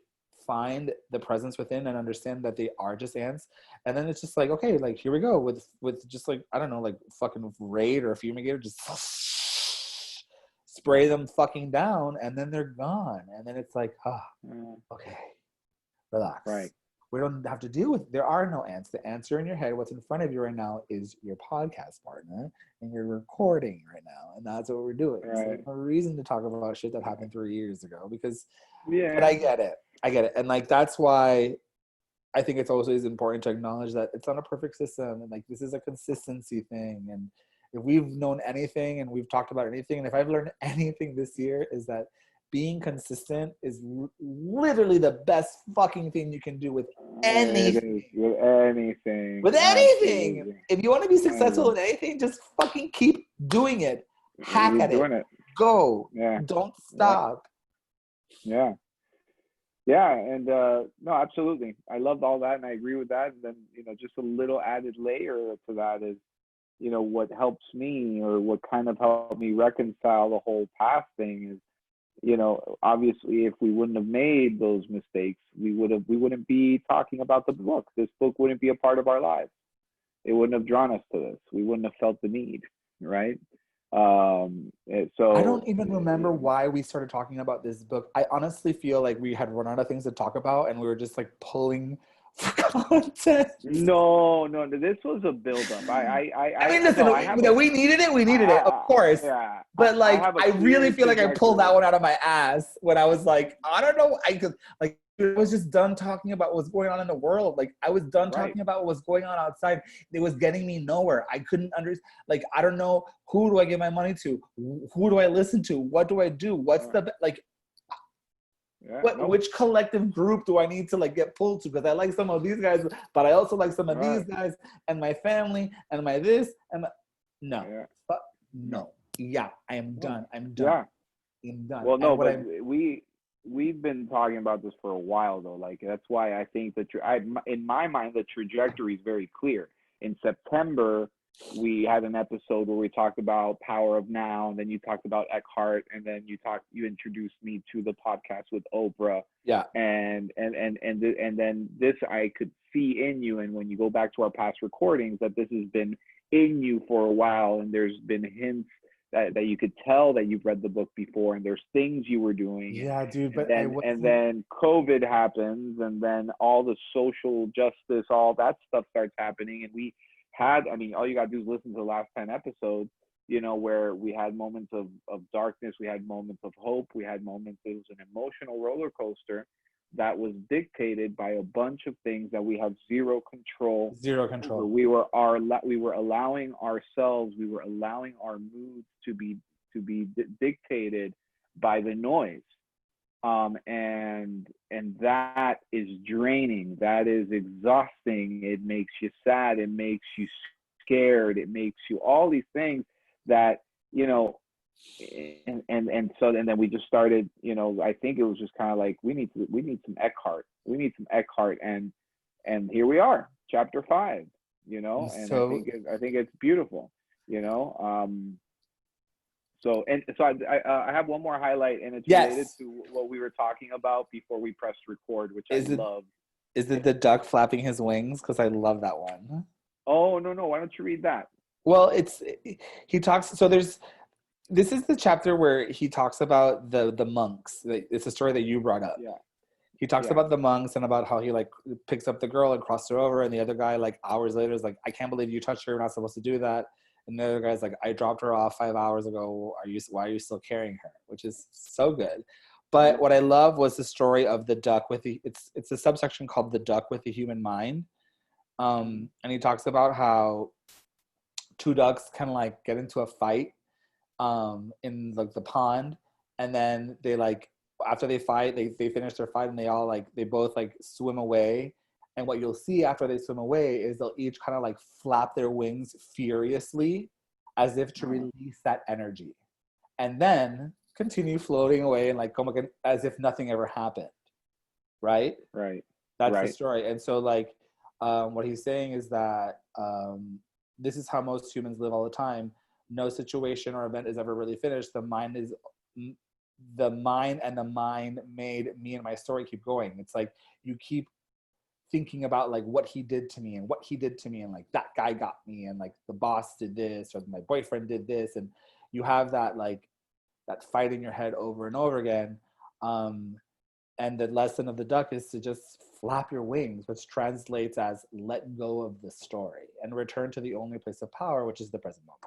S2: find the presence within and understand that they are just ants, and then it's just like, okay, like here we go with just like, I don't know, like fucking Raid or a fumigator, just spray them fucking down, and then they're gone, and then it's like, okay,
S1: Right.
S2: relax. We don't have to deal with, there are no ants. The ants are in your head. What's in front of you right now is your podcast partner, and you're recording right now, and that's what we're doing. So
S1: Right.
S2: there's no reason to talk about shit that happened 3 years ago, because, but
S1: Yeah.
S2: I get it. And like, that's why I think it's always important to acknowledge that it's not a perfect system, and like, this is a consistency thing. And if we've known anything and we've talked about anything, and if I've learned anything this year, is that being consistent is literally the best fucking thing you can do with
S1: It
S2: anything.
S1: is with anything.
S2: With anything.
S1: Absolutely.
S2: If you want to be successful
S1: Anything.
S2: in anything, just fucking keep doing it. Hack
S1: Keep
S2: at it.
S1: doing it.
S2: Go.
S1: Yeah.
S2: Don't
S1: Yeah.
S2: stop.
S1: Yeah. Yeah. And no, absolutely. I loved all that, and I agree with that. And then, just a little added layer to that is, what helps me, or what kind of helped me reconcile the whole past thing is, obviously, if we wouldn't have made those mistakes, we wouldn't be talking about the book. This book wouldn't be a part of our lives. It wouldn't have drawn us to this. We wouldn't have felt the need, right?
S2: I
S1: So
S2: don't even remember why we started talking about this book. I honestly feel like we had run out of things to talk about, and we were just like pulling for content.
S1: no, this was a buildup.
S2: I mean,
S1: No,
S2: listen,
S1: I have a,
S2: we needed it. We needed it, of course.
S1: yeah,
S2: But
S1: I
S2: like,
S1: have a
S2: I really
S1: clear
S2: feel like I pulled that
S1: trajectory.
S2: one out of my ass when I was like, I don't know. I could, like, I was just done talking about what's going on in the world. Like, I was done
S1: Right.
S2: talking about what was going on outside. It was getting me nowhere. I couldn't like, I don't know, who do I give my money to? Who do I listen to? What do I do? What's the, like,
S1: Yeah.
S2: which collective group do I need to like get pulled to? Because I like some of these guys, but I also like some of these guys, and my family, and my this, and my, no,
S1: Yeah.
S2: no. Yeah, I am done. I'm done.
S1: Yeah.
S2: I'm done.
S1: Well, no,
S2: and
S1: but we've been talking about this for a while though. Like, that's why I think that in my mind, the trajectory is very clear. In September, we had an episode where we talked about Power of Now, and then you talked about Eckhart, and then you introduced me to the podcast with Oprah.
S2: Yeah.
S1: And then this I could see in you, and when you go back to our past recordings, that this has been in you for a while, and there's been hints that you could tell that you've read the book before, and there's things you were doing.
S2: Yeah, dude. But
S1: and then COVID happens, and then all the social justice, all that stuff starts happening. And we had, I mean, all you gotta do is listen to the last 10 episodes, where we had moments of darkness, we had moments of hope, we had moments, it was an emotional roller coaster that was dictated by a bunch of things that we have zero control over. We were allowing ourselves, we were allowing our moods to be dictated by the noise. And that is draining, that is exhausting. It makes you sad, it makes you scared, it makes you all these things that, and then we just started, I think it was just kind of like, we need some Eckhart, and here we are, chapter 5, and
S2: so,
S1: I think it's beautiful, So I have one more highlight, and it's related to what we were talking about before we pressed record, which I love.
S2: Is it the duck flapping his wings? Because I love that one.
S1: Oh, no. Why don't you read that?
S2: Well, he talks. So this is the chapter where he talks about the monks. It's a story that you brought up.
S1: Yeah.
S2: He talks about the monks and about how he like picks up the girl and crosses her over, and the other guy like hours later is like, I can't believe you touched her. You're not supposed to do that. And the other guy's like, I dropped her off 5 hours ago. Why are you still carrying her? Which is so good. But what I love was the story of the duck with it's a subsection called The Duck with the Human Mind. And he talks about how two ducks kind of like get into a fight in like the pond, and then they like after they fight, they finish their fight and they all like they both like swim away. And what you'll see after they swim away is they'll each kind of like flap their wings furiously as if to release that energy, and then continue floating away and like come again as if nothing ever happened. Right?
S1: Right.
S2: That's
S1: Right.
S2: the story. And so like what he's saying is that this is how most humans live all the time. No situation or event is ever really finished. The mind and the mind made me and my story keep going. It's like you keep thinking about like what he did to me and what he did to me, and like that guy got me, and like the boss did this or my boyfriend did this, and you have that like that fight in your head over and over again. And the lesson of the duck is to just flap your wings, which translates as let go of the story and return to the only place of power, which is the present moment.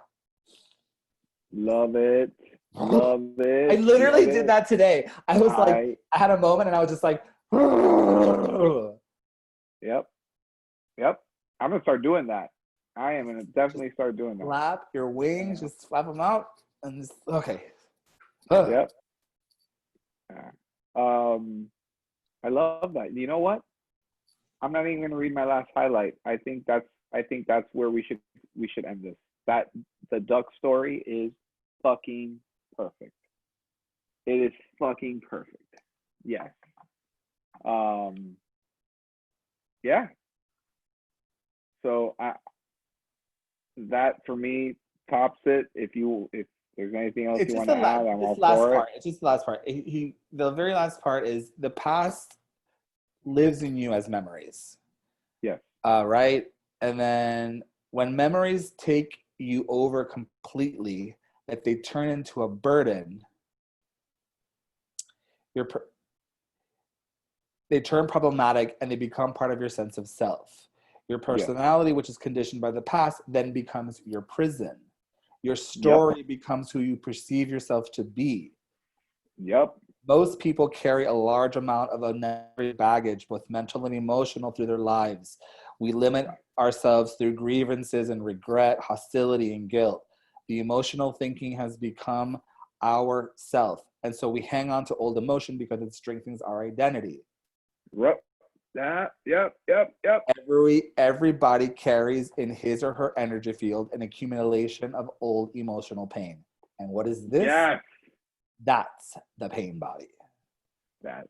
S1: Love it. Love it.
S2: I literally
S1: love
S2: did
S1: it.
S2: that today. I was like, I had a moment and I was just like,
S1: Yep. Yep. I'm going to start doing that. I am going to definitely start doing that.
S2: Flap your wings, just flap them out. And just, okay.
S1: Yep. I love that. You know what? I'm not even going to read my last highlight. I think that's where we should end this. That the duck story is fucking perfect. It is fucking perfect. Yes. Yeah. So that for me tops it. If there's anything else you want to add, I'm all for it.
S2: It's just the last part. The very last part is the past lives in you as memories.
S1: Yes.
S2: Right? And then when memories take you over completely, that they turn into a burden, they turn problematic and they become part of your sense of self. Your personality, which is conditioned by the past, then becomes your prison. Your story becomes who you perceive yourself to be.
S1: Yep.
S2: Most people carry a large amount of unnecessary baggage, both mental and emotional, through their lives. We limit ourselves through grievances and regret, hostility, and guilt. The emotional thinking has become our self. And so we hang on to old emotion because it strengthens our identity.
S1: Yep. Yep.
S2: Everybody carries in his or her energy field an accumulation of old emotional pain. And what is this?
S1: Yes.
S2: That's the pain body. That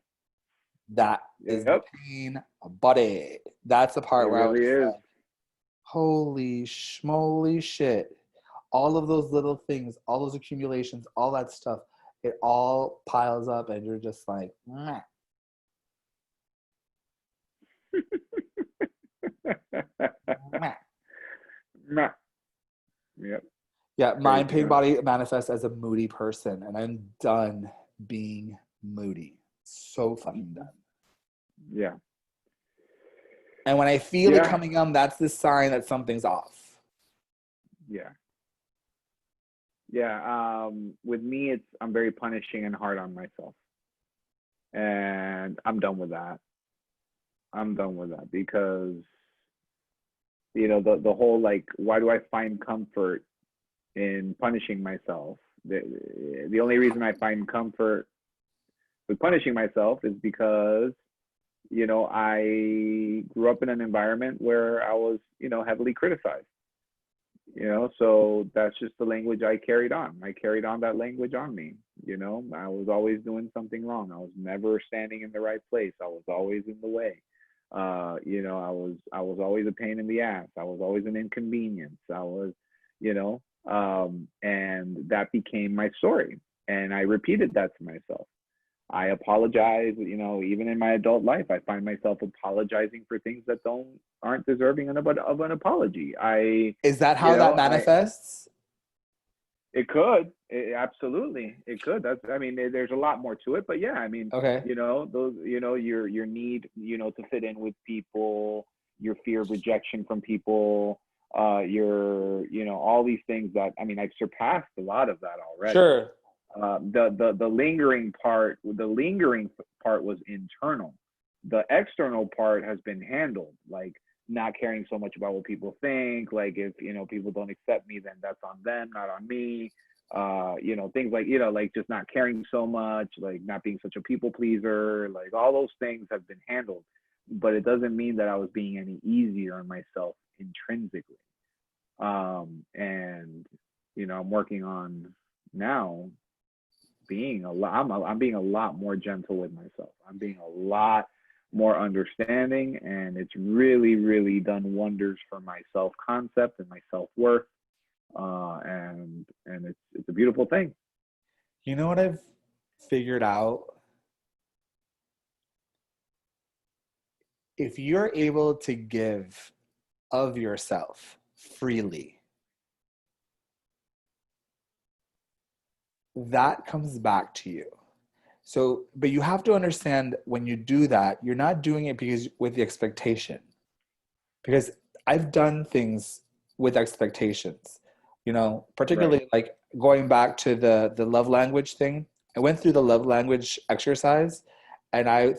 S2: is the pain body. That's the part where
S1: really
S2: I was like, holy schmoly shit. All of those little things, all those accumulations, all that stuff, it all piles up and you're just like, meh.
S1: Yep.
S2: Yeah, mind, pain, body manifests as a moody person, and I'm done being moody. So fucking done.
S1: Yeah.
S2: And when I feel it coming on, that's the sign that something's off.
S1: Yeah. Yeah. With me, I'm very punishing and hard on myself, and I'm done with that. Because the whole like, why do I find comfort in punishing myself? The only reason I find comfort with punishing myself is because I grew up in an environment where I was heavily criticized, so that's just the language I carried on. I carried on that language on me. I was always doing something wrong. I was never standing in the right place. I was always in the way. I was always a pain in the ass. I was always an inconvenience. I was, and that became my story. And I repeated that to myself. I apologize, even in my adult life, I find myself apologizing for things that aren't deserving of an apology.
S2: Is that how that manifests?
S1: It could. Absolutely. It could. There's a lot more to it, but yeah,
S2: okay.
S1: Those, your need, to fit in with people, your fear of rejection from people, all these things that, I've surpassed a lot of that already.
S2: Sure.
S1: The lingering part was internal. The external part has been handled. Like, not caring so much about what people think. Like if, people don't accept me, then that's on them, not on me. Things like, like just not caring so much, like not being such a people pleaser, like all those things have been handled. But it doesn't mean that I was being any easier on myself intrinsically. And I'm working on now being I'm being a lot more gentle with myself. I'm being a lot more understanding, and it's really, really done wonders for my self-concept and my self-worth. And it's a beautiful thing.
S2: You know what I've figured out? If you're able to give of yourself freely, that comes back to you. So, but you have to understand when you do that, you're not doing it because with the expectation. Because I've done things with expectations, particularly
S1: Right.
S2: like going back to the love language thing. I went through the love language exercise, and I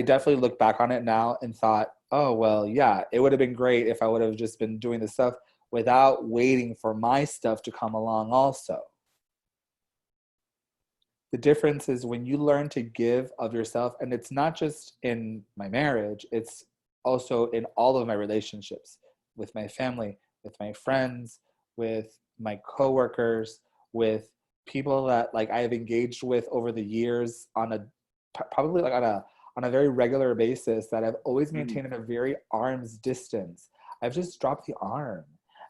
S2: definitely look back on it now and thought, oh, well, yeah, it would have been great if I would have just been doing the stuff without waiting for my stuff to come along also. The difference is when you learn to give of yourself, and it's not just in my marriage, it's also in all of my relationships with my family, with my friends, with my coworkers, with people that like I have engaged with over the years on a probably like on a very regular basis, that I've always maintained at a very arm's distance. I've just dropped the arm,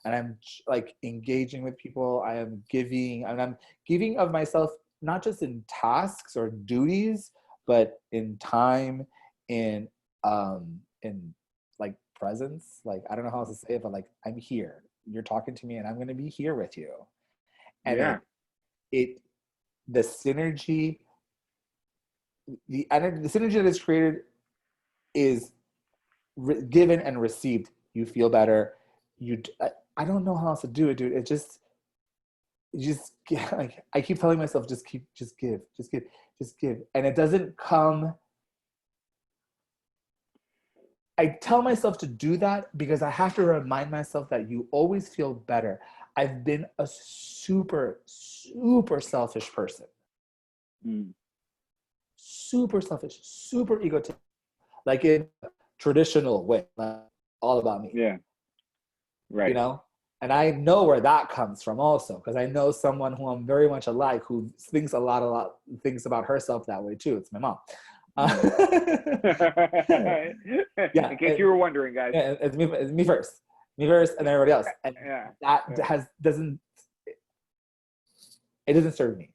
S2: and I'm like engaging with people. I am giving, and I'm giving of myself, not just in tasks or duties, but in time, in like presence. Like, I don't know how else to say it, but like, I'm here. You're talking to me, and I'm going to be here with you. And
S1: Yeah.
S2: the synergy, the synergy that is created is given and received. You feel better. I don't know how else to do it, dude. It just like, I keep telling myself, just give, just give. And it doesn't come. I tell myself to do that because I have to remind myself that you always feel better. I've been a super, super selfish person. Super selfish, super egotistic, like in a traditional way, like all about me.
S1: Yeah. Right.
S2: And I know where that comes from also, because I know someone who I'm very much alike, who thinks a lot thinks about herself that way too. It's my mom.
S1: Yeah. In case you were wondering, guys.
S2: Yeah, it's me first, and everybody else, and that doesn't serve me.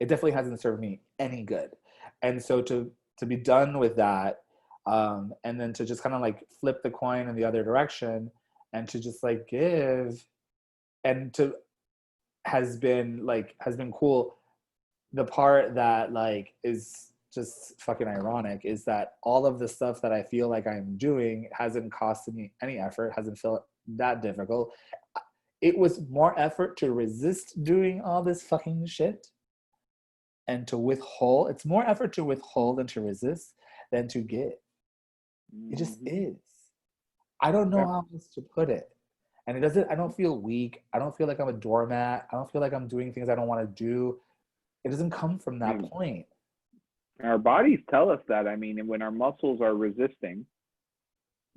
S2: It definitely hasn't served me any good. And so to be done with that, and then to just kind of like flip the coin in the other direction, and to just like give, and has been cool. The part that like is just fucking ironic is that all of the stuff that I feel like I'm doing hasn't costed me any effort, hasn't felt that difficult. It was more effort to resist doing all this fucking shit and to withhold. It's more effort to withhold and to resist than to give. It just is. I don't know how else to put it. And it doesn't, I don't feel weak. I don't feel like I'm a doormat. I don't feel like I'm doing things I don't want to do. It doesn't come from that point.
S1: Our bodies tell us that. I mean, when our muscles are resisting,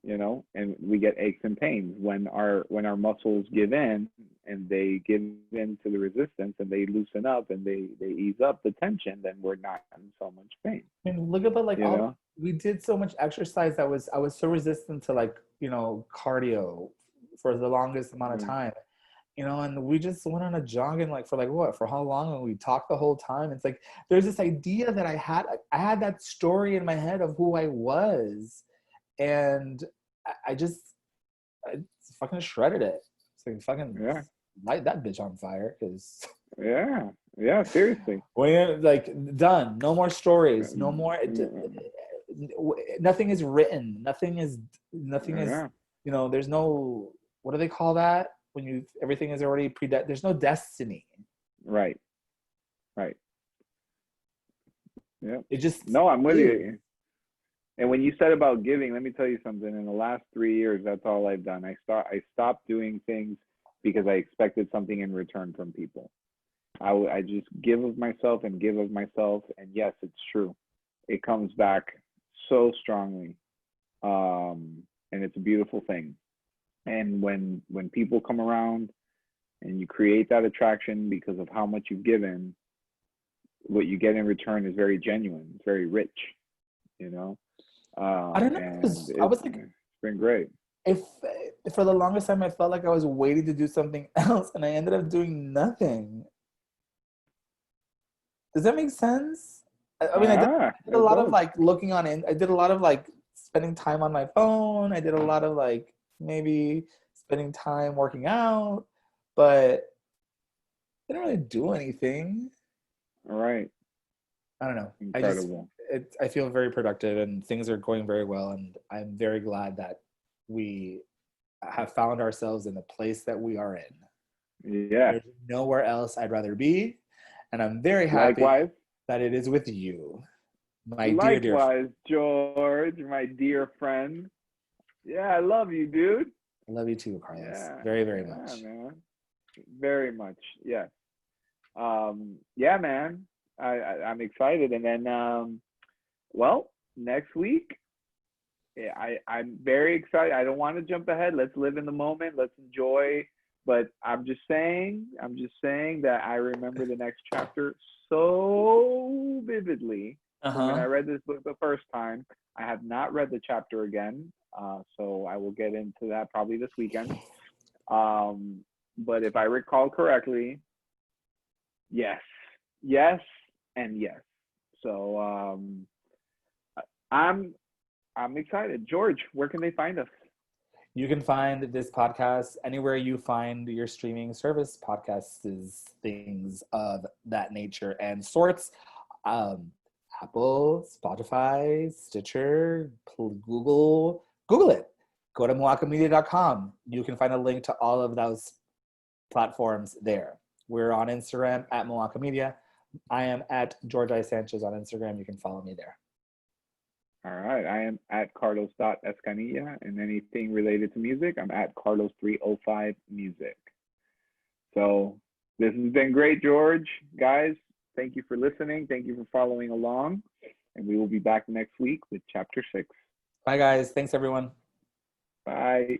S1: and we get aches and pains when our muscles give in, and they give in to the resistance, and they loosen up, and they ease up the tension, then we're not in so much pain.
S2: I mean, look at the we did so much exercise I was so resistant to, like, cardio for the longest amount of time, and we just went on a jog, and for how long, and we talked the whole time. It's like there's this idea that I had that story in my head of who I was, and I fucking shredded it. It's like fucking light that bitch on fire, because
S1: seriously.
S2: When like done, no more stories, no more. Nothing is written. Nothing is. There's no. What do they call that when everything is already there's no destiny.
S1: Right. Yeah.
S2: It just.
S1: No, I'm with you. And when you said about giving, let me tell you something. In the last 3 years, that's all I've done. I stopped doing things because I expected something in return from people. I just give of myself and give of myself. And yes, it's true. It comes back so strongly. And it's a beautiful thing. And when people come around and you create that attraction because of how much you've given, what you get in return is very genuine. It's very rich, you know?
S2: I don't know.
S1: And
S2: I was like,
S1: it's been great.
S2: if for the longest time I felt like I was waiting to do something else, and I ended up doing nothing. Does that make sense? I mean, I did a
S1: It
S2: lot of
S1: does.
S2: like looking on it. I did a lot of like spending time on my phone. I did a lot of like maybe spending time working out, but I didn't really do anything.
S1: All right.
S2: I don't know.
S1: Incredible.
S2: I feel very productive and things are going very well. And I'm very glad that we have found ourselves in the place that we are in.
S1: Yeah.
S2: There's nowhere else I'd rather be. And I'm very happy
S1: Likewise.
S2: that it is with you, my dear
S1: Likewise, George, my dear friend. Yeah, I love you, dude.
S2: I love you too, Carlos.
S1: Yeah.
S2: Very, very
S1: Yeah,
S2: much.
S1: man. Very much. Yes. Yeah, man. I'm excited. And then well, next week, yeah, I'm very excited. I don't want to jump ahead. Let's live in the moment. Let's enjoy. But I'm just saying that I remember the next chapter so vividly from when I read this book the first time. I have not read the chapter again, so I will get into that probably this weekend. But if I recall correctly, yes, and yes. So I'm excited. George, where can they find us?
S2: You can find this podcast anywhere you find your streaming service, podcasts, things of that nature and sorts. Apple, Spotify, Stitcher, Google it. Go to MOACAmedia.com. You can find a link to all of those platforms there. We're on Instagram at MOACA Media. I am at George I. Sanchez on Instagram. You can follow me there.
S1: All right. I am at Carlos.Escanilla, and anything related to music, I'm at Carlos305 Music. So this has been great, George. Guys, thank you for listening. Thank you for following along. And we will be back next week with Chapter 6.
S2: Bye, guys. Thanks, everyone.
S1: Bye.